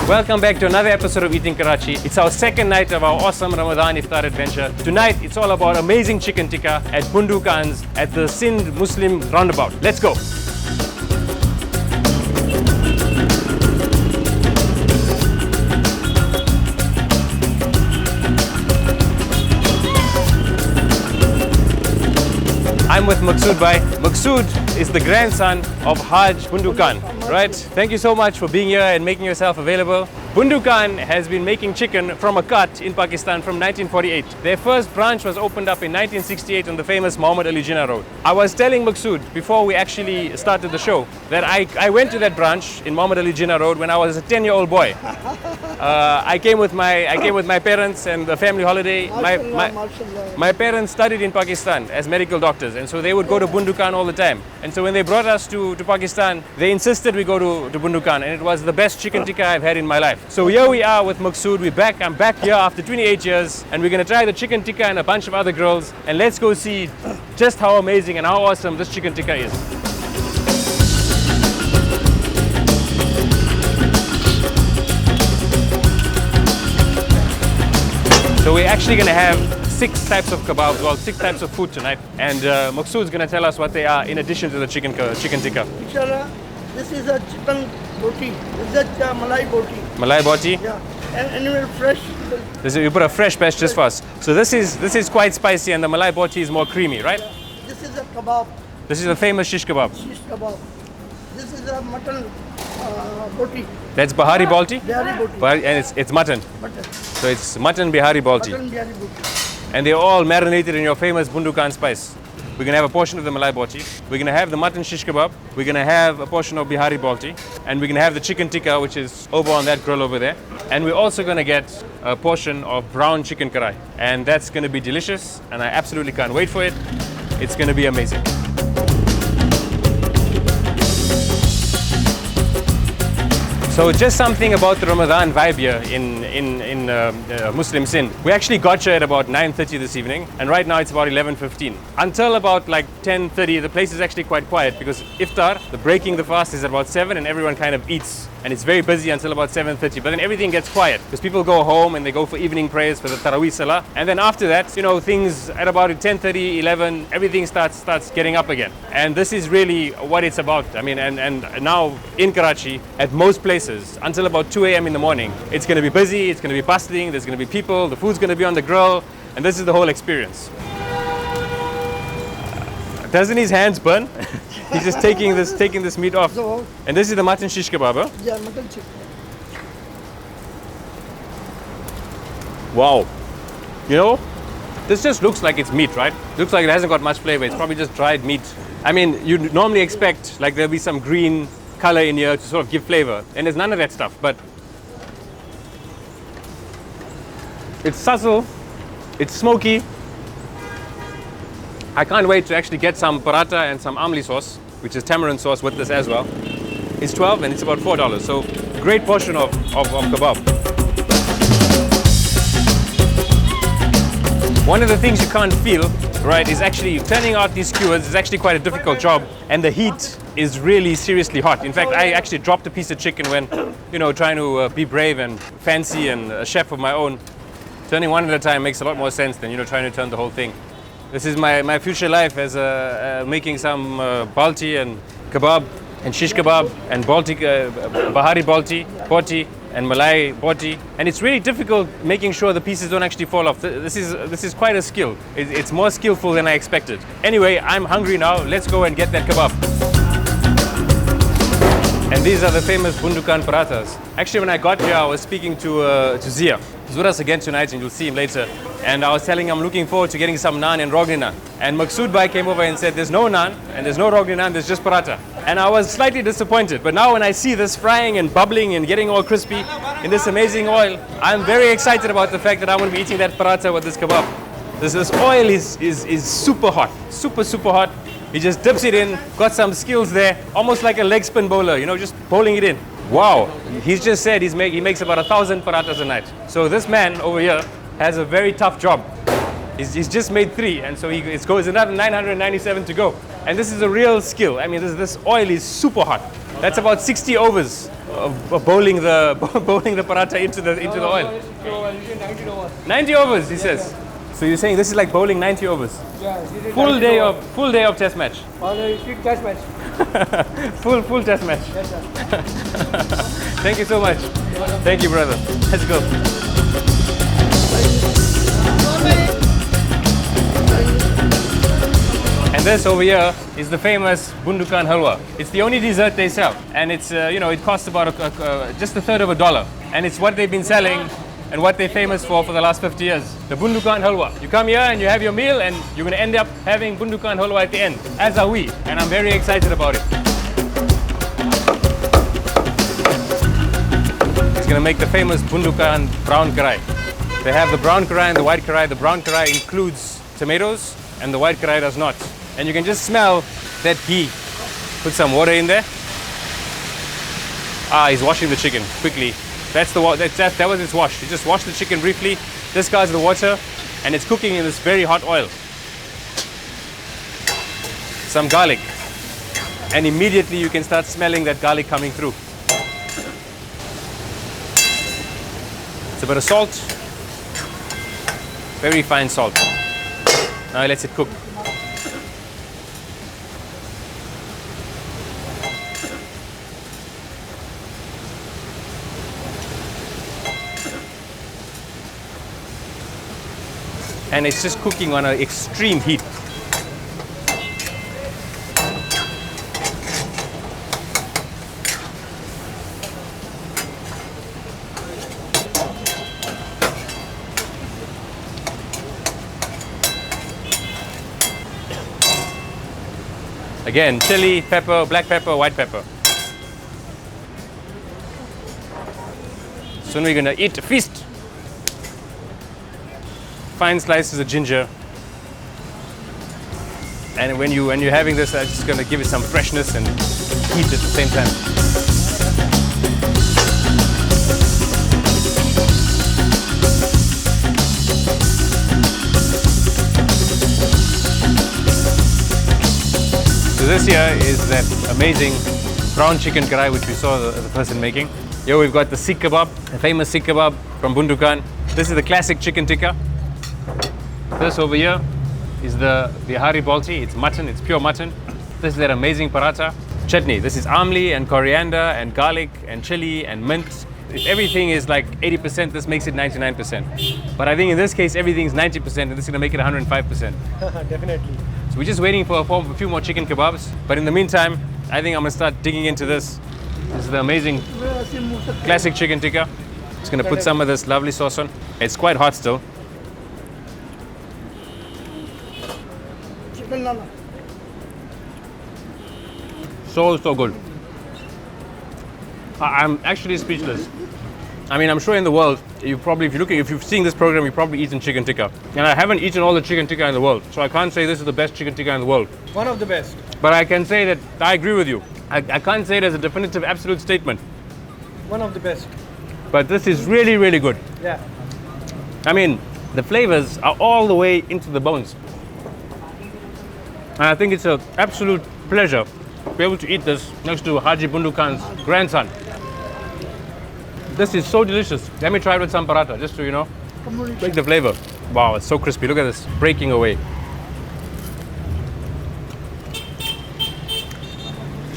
Welcome back to another episode of Eating Karachi. It's our second night of our awesome Ramadan Iftar adventure. Tonight, it's all about amazing chicken tikka at Bundoo Khan's at the Sindh Muslim roundabout. Let's go. I'm with Maqsood Bhai. Maqsood is the grandson of Haj Bundoo Khan, right? Thank you so much for being here and making yourself available. Bundoo Khan has been making chicken from a cut in Pakistan from 1948. Their first branch was opened up in 1968 on the famous Muhammad Ali Jinnah Road. I was telling Maqsood before we actually started the show that I went to that branch in Muhammad Ali Jinnah Road when I was a 10-year-old boy. I came with my parents and a family holiday. My parents studied in Pakistan as medical doctors, and so they would go to Bundoo Khan all the time. And so when they brought us to Pakistan, they insisted we go to Bundoo Khan, and it was the best chicken tikka I've had in my life. So here we are with Maqsood. I'm back here after 28 years, and we're going to try the chicken tikka and a bunch of other grills, and let's go see just how amazing and how awesome this chicken tikka is. So we're actually going to have 6 types of kebabs, well, 6 types of food tonight, and Maqsood's going to tell us what they are in addition to the chicken tikka. Inshallah, this is a chicken roti. This is a malai roti. Malai boti? Yeah, and even fresh. You put a fresh batch just for us. So this is quite spicy, and the malai boti is more creamy, right? Yeah. This is a kebab. This is a famous shish kebab. Shish kebab. This is a mutton roti. That's Bihari balti? Bihari roti. And it's mutton. Mutton. So it's mutton Bihari balti. Mutton Bihari roti. And they're all marinated in your famous Bundoo Khan spice. We're going to have a portion of the malai boti. We're going to have the mutton shish kebab. We're going to have a portion of Bihari balti. And we're going to have the chicken tikka, which is over on that grill over there. And we're also going to get a portion of brown chicken karai. And that's going to be delicious. And I absolutely can't wait for it. It's going to be amazing. So just something about the Ramadan vibe here in Muslim Sindh. We actually got here at about 9:30 this evening, and right now it's about 11:15. Until about like 10:30, the place is actually quite quiet because iftar, the breaking the fast, is at about 7, and everyone kind of eats. And it's very busy until about 7:30. But then everything gets quiet because people go home and they go for evening prayers for the Taraweeh Salah. And then after that, things at about 10:30, 11, everything starts getting up again. And this is really what it's about. I mean, and now in Karachi, at most places, until about 2 a.m. in the morning, it's going to be busy, it's going to be bustling, there's going to be people, the food's going to be on the grill, and this is the whole experience. Doesn't his hands burn? He's just taking this meat off. And this is the mutton shish kebab, huh? Yeah, mutton chicken. Wow. This just looks like it's meat, right? Looks like it hasn't got much flavor. It's probably just dried meat. I mean, you'd normally expect like there'll be some green color in here to sort of give flavor, and there's none of that stuff, but it's subtle, it's smoky. I can't wait to actually get some paratha and some amli sauce, which is tamarind sauce, with this as well. It's 12 and it's about $4, so great portion of kebab. One of the things you can't feel, right, is actually turning out these skewers is actually quite a difficult job, and the heat is really seriously hot. In fact, I actually dropped a piece of chicken when, trying to be brave and fancy and a chef of my own. Turning one at a time makes a lot more sense than, trying to turn the whole thing. This is my future life as making some balti and kebab and shish kebab and Bahari boti and Malai boti. And it's really difficult making sure the pieces don't actually fall off. This is quite a skill. It's more skillful than I expected. Anyway, I'm hungry now. Let's go and get that kebab. And these are the famous Bundoo Khan parathas. Actually, when I got here, I was speaking to Zia. He's with us again tonight, and you'll see him later. And I was telling him I'm looking forward to getting some naan and rogni naan. And Maqsood Bhai came over and said, there's no naan, and there's no rogni naan, there's just paratha. And I was slightly disappointed. But now when I see this frying and bubbling and getting all crispy in this amazing oil, I'm very excited about the fact that I'm going to be eating that paratha with this kebab. This oil is super hot, super hot. He just dips it in, got some skills there, almost like a leg spin bowler, just bowling it in. Wow, he's just said he makes about 1,000 parathas a night. So this man over here has a very tough job. He's just made 3, and so it goes another 997 to go. And this is a real skill. I mean, this oil is super hot. That's about 60 overs of bowling the paratha into the oil. 90 overs, he says. So you're saying this is like bowling 90 overs? Yeah. Full day of test match. Test match. full test match. Yes, sir. Thank you so much. Thank you, brother. Let's go. And this over here is the famous Bundoo Khan halwa. It's the only dessert they sell, and it's it costs about just a third of $1, and it's what they've been selling and what they're famous for the last 50 years. The Bundoo Khan halwa. You come here and you have your meal, and you're going to end up having Bundoo Khan halwa at the end, as are we, and I'm very excited about it. It's going to make the famous Bundoo Khan brown karai. They have the brown karai and the white karai. The brown karai includes tomatoes, and the white karai does not. And you can just smell that ghee. Put some water in there. He's washing the chicken quickly. That was its wash. You just wash the chicken briefly, discards the water, and it's cooking in this very hot oil. Some garlic. And immediately you can start smelling that garlic coming through. It's a bit of salt. Very fine salt. Now he lets it cook. And it's just cooking on an extreme heat. Again, chili, pepper, black pepper, white pepper. Soon we're gonna eat a feast. Fine slices of ginger, and when you're having this, I'm just going to give it some freshness and heat at the same time. So this here is that amazing brown chicken karai which we saw the person making. Here we've got the seekh kebab, the famous seekh kebab from Bundoo Khan. This is the classic chicken tikka. This over here is the bihari balti. It's mutton, it's pure mutton. This is that amazing paratha. Chutney. This is amli and coriander and garlic and chili and mint. If everything is like 80%, this makes it 99%. But I think in this case, everything's 90% and this is going to make it 105%. Definitely. So we're just waiting for a few more chicken kebabs. But in the meantime, I think I'm going to start digging into this. This is the amazing classic chicken tikka. Just going to put some of this lovely sauce on. It's quite hot still. So good. I'm actually speechless. I mean, I'm sure in the world, if you've seen this program, you've probably eaten chicken tikka. And I haven't eaten all the chicken tikka in the world, so I can't say this is the best chicken tikka in the world. One of the best. But I can say that I agree with you. I can't say it as a definitive, absolute statement. One of the best. But this is really, really good. Yeah. I mean, the flavors are all the way into the bones. And I think it's an absolute pleasure to be able to eat this next to Haji Bundoo Khan's grandson. This is so delicious. Let me try it with some paratha, just to, break the flavor. Wow, it's so crispy. Look at this, breaking away.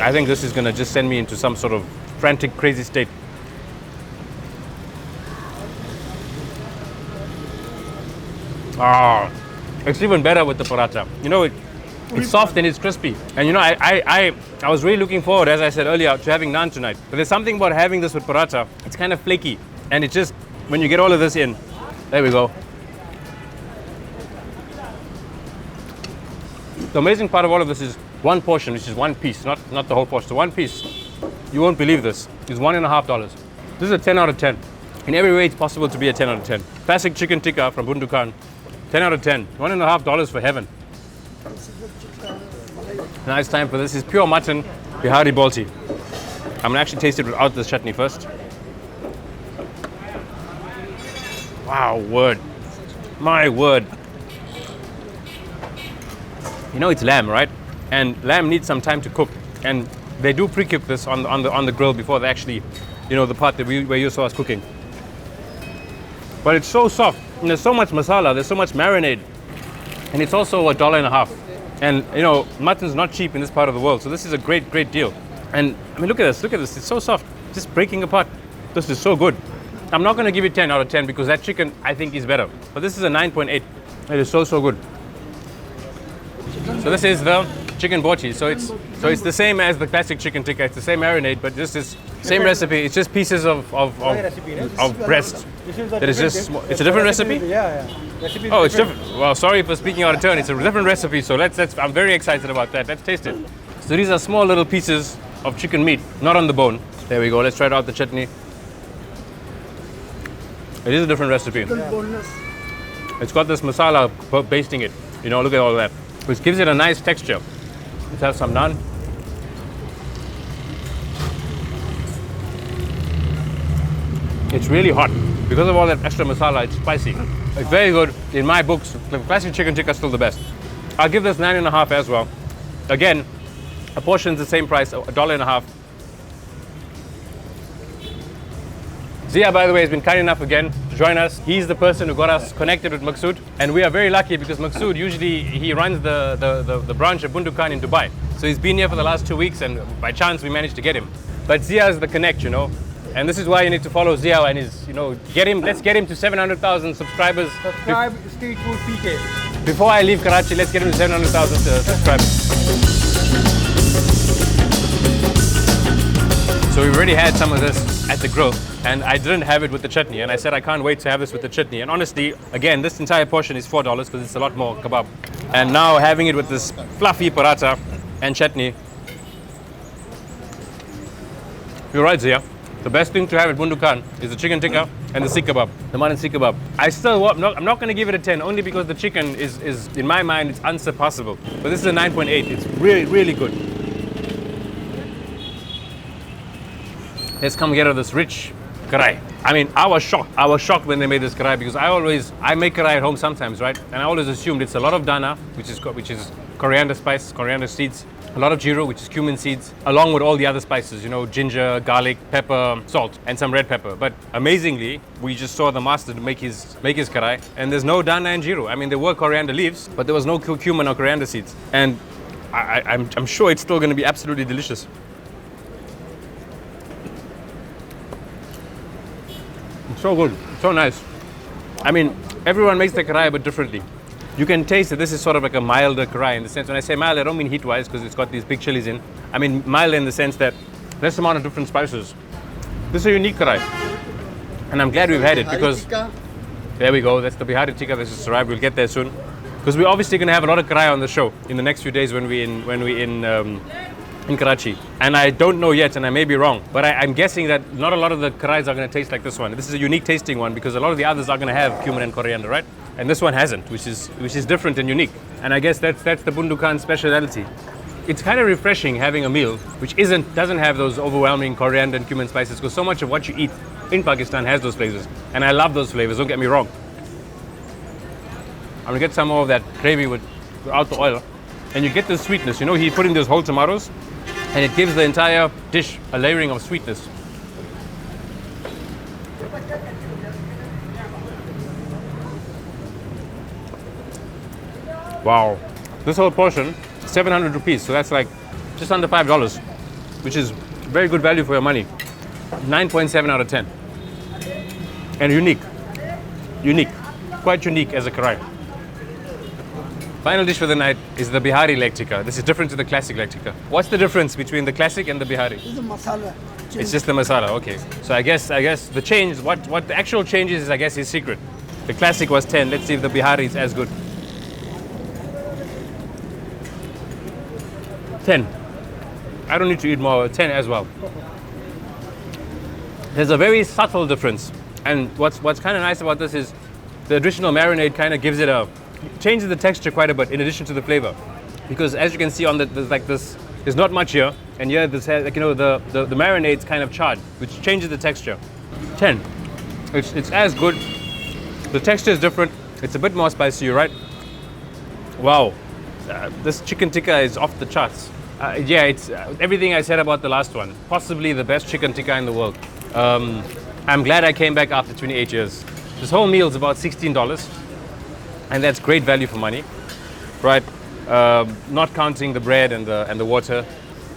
I think this is going to just send me into some sort of frantic, crazy state. It's even better with the paratha. It's soft and it's crispy. And I was really looking forward, as I said earlier, to having naan tonight. But there's something about having this with paratha. It's kind of flaky. And it just, when you get all of this in, there we go. The amazing part of all of this is one portion, which is one piece, not the whole portion. So one piece, you won't believe this, is $1.50. This is a 10 out of 10. In every way, it's possible to be a 10 out of 10. Classic chicken tikka from Bundoo Khan, 10 out of 10. $1.50 for heaven. Now it's time for this. This is pure mutton, bihari balti. I'm gonna actually taste it without this chutney first. Wow, word. My word. You know it's lamb, right? And lamb needs some time to cook. And they do pre-cook this on the grill before they actually, you know, the part that where you saw us cooking. But it's so soft, and there's so much masala, there's so much marinade, and it's also $1.50. And you know, mutton's not cheap in this part of the world, so this is a great deal. And I mean, look at this, it's so soft, just breaking apart. This is so good. I'm not going to give it 10 out of 10 because that chicken I think is better, but this is a 9.8. It is so good. So this is the chicken bochi. So it's the same as the classic chicken tikka. It's the same marinade, but this is same recipe. It's just pieces of breast. That is just. It's a different recipe. Yeah. Recipe Oh, it's different. Well, sorry for speaking out of turn. It's a different recipe. So let's. I'm very excited about that. Let's taste it. So these are small little pieces of chicken meat, not on the bone. There we go. Let's try it out the chutney. It is a different recipe. It's got this masala basting it. You know, look at all that, which gives it a nice texture. Let's have some naan. It's really hot. Because of all that extra masala, it's spicy. It's very good. In my books, the classic chicken tikka is still the best. I'll give this 9.5 as well. Again, a portion's the same price, $1.50. Zia, by the way, has been kind enough again to join us. He's the person who got us connected with Maksud. And we are very lucky because Maksud, usually he runs the branch of Bundoo Khan in Dubai. So he's been here for the last 2 weeks and by chance we managed to get him. But Zia is the connect, you know. And this is why you need to follow Zia and his, you know, let's get him to 700,000 subscribers. Subscribe Street Food PK. Before I leave Karachi, let's get him to 700,000 subscribers. So we've already had some of this at the grill and I didn't have it with the chutney and I said I can't wait to have this with the chutney. And honestly, again, this entire portion is $4 because it's a lot more kebab. And now having it with this fluffy paratha and chutney. You're right, Zia. The best thing to have at Bundoo Khan is the chicken tikka and the seekh kebab, the mutton seekh kebab. I'm not going to give it a 10 only because the chicken is, in my mind, it's unsurpassable. But this is a 9.8. It's really good. Let's come get this rich karai. I mean, I was shocked when they made this karai because I make karai at home sometimes, right? And I always assumed it's a lot of dana, which is coriander spice, coriander seeds, a lot of jeeru, which is cumin seeds, along with all the other spices, you know, ginger, garlic, pepper, salt, and some red pepper. But amazingly, we just saw the master make his karai, and there's no dana and jeeru. I mean, there were coriander leaves, but there was no cumin or coriander seeds. And I'm sure it's still going to be absolutely delicious. It's so good, so nice. I mean, everyone makes the karai a bit differently. You can taste that this is sort of like a milder karai in the sense, when I say mild, I don't mean heat-wise because it's got these big chilies in. I mean mild in the sense that less amount of different spices. This is a unique karai. And I'm glad we've had it because, there we go, that's the Bihari Tikka that just arrived. We'll get there soon. Because we're obviously going to have a lot of karai on the show in the next few days when we're in Karachi. And I don't know yet, and I may be wrong, but I'm guessing that not a lot of the karais are going to taste like this one. This is a unique tasting one because a lot of the others are going to have cumin and coriander, right? And this one hasn't, which is different and unique. And I guess that's the Bundoo Khan speciality. It's kind of refreshing having a meal which doesn't have those overwhelming coriander and cumin spices because so much of what you eat in Pakistan has those flavors. And I love those flavors, don't get me wrong. I'm going to get some more of that gravy without the oil. And you get the sweetness. You know, he put in those whole tomatoes and it gives the entire dish a layering of sweetness. Wow. This whole portion, 700 rupees. So that's like just under $5, which is very good value for your money. 9.7 out of 10. And unique. Unique. Quite unique as a karai. Final dish for the night is the Bihari leg tikka. This is different to the classic leg tikka. What's the difference between the classic and the Bihari? This is the masala. It's just the masala, okay. So I guess the change, what the actual change is, I guess, is secret. The classic was 10. Let's see if the Bihari is as good. 10. I don't need to eat more. 10 as well. There's a very subtle difference. And what's kind of nice about this is the additional marinade kind of gives it changes the texture quite a bit in addition to the flavor. Because as you can see on there's not much here. And here this has, like, you know, the marinade's kind of charred, which changes the texture. 10. It's as good. The texture is different. It's a bit more spicy, right? Wow. This chicken tikka is off the charts. Yeah, it's everything I said about the last one. Possibly the best chicken tikka in the world. I'm glad I came back after 28 years. This whole meal is about $16, and that's great value for money, right? Not counting the bread and the water.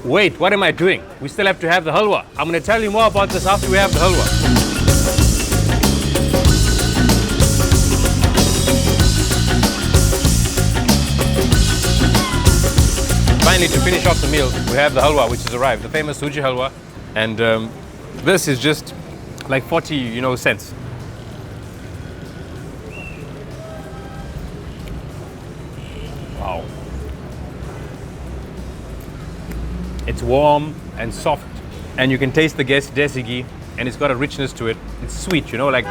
Wait, what am I doing? We still have to have the halwa. I'm going to tell you more about this after we have the halwa. Finally, to finish off the meal, we have the halwa, which has arrived, the famous suji halwa, and this is just like 40, cents. Wow. It's warm and soft, and you can taste the desi ghee, and it's got a richness to it. It's sweet, like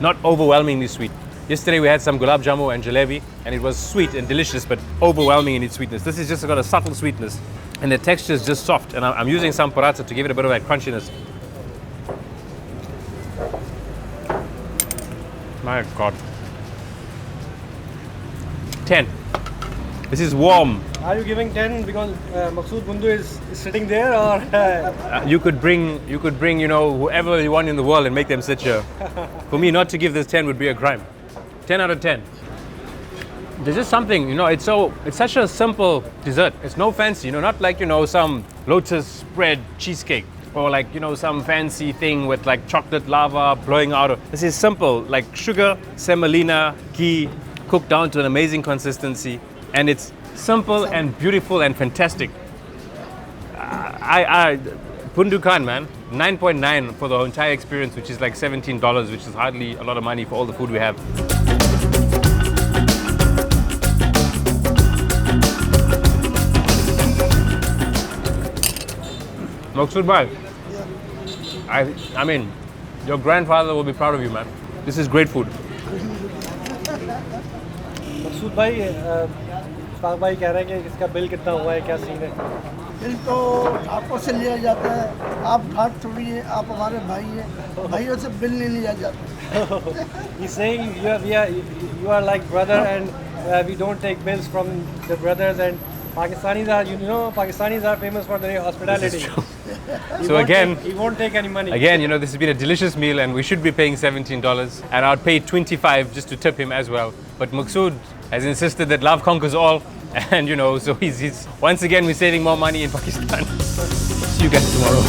not overwhelmingly sweet. Yesterday we had some gulab jamu and jalebi, and it was sweet and delicious, but overwhelming in its sweetness. This is just got a subtle sweetness, and the texture is just soft. And I'm using some paratha to give it a bit of that crunchiness. My God. 10. This is warm. Are you giving 10 because Maqsood Bundoo is sitting there, or? You could bring, whoever you want in the world and make them sit here. For me, not to give this 10 would be a crime. 10 out of 10. There's just something, it's such a simple dessert. It's no fancy, not like, some lotus spread cheesecake or like, some fancy thing with like chocolate lava blowing out of. This is simple, like sugar, semolina, ghee, cooked down to an amazing consistency. And it's simple and beautiful and fantastic. Bundoo Khan, man, 9.9 for the entire experience, which is like $17, which is hardly a lot of money for all the food we have. Maqsood bhai, I mean, your grandfather will be proud of you, man. This is great food. मकसूद भाई इस्ताक भाई कह रहे हैं कि इसका bill कितना हुआ है, क्या सीन है? बिल तो ठाकुर से लिया जाता है। आप ठाट थोड़ी है, आप हमारे भाई हैं, भाइयों से बिल नहीं लिया जाता। He's saying you are like brother, and we don't take bills from the brothers, and Pakistanis are, Pakistanis are famous for their hospitality. So again, he won't take any money. Again, this has been a delicious meal, and we should be paying $17, and I'd pay $25 just to tip him as well. But Maqsood has insisted that love conquers all, and so he's once again we're saving more money in Pakistan. See you guys tomorrow.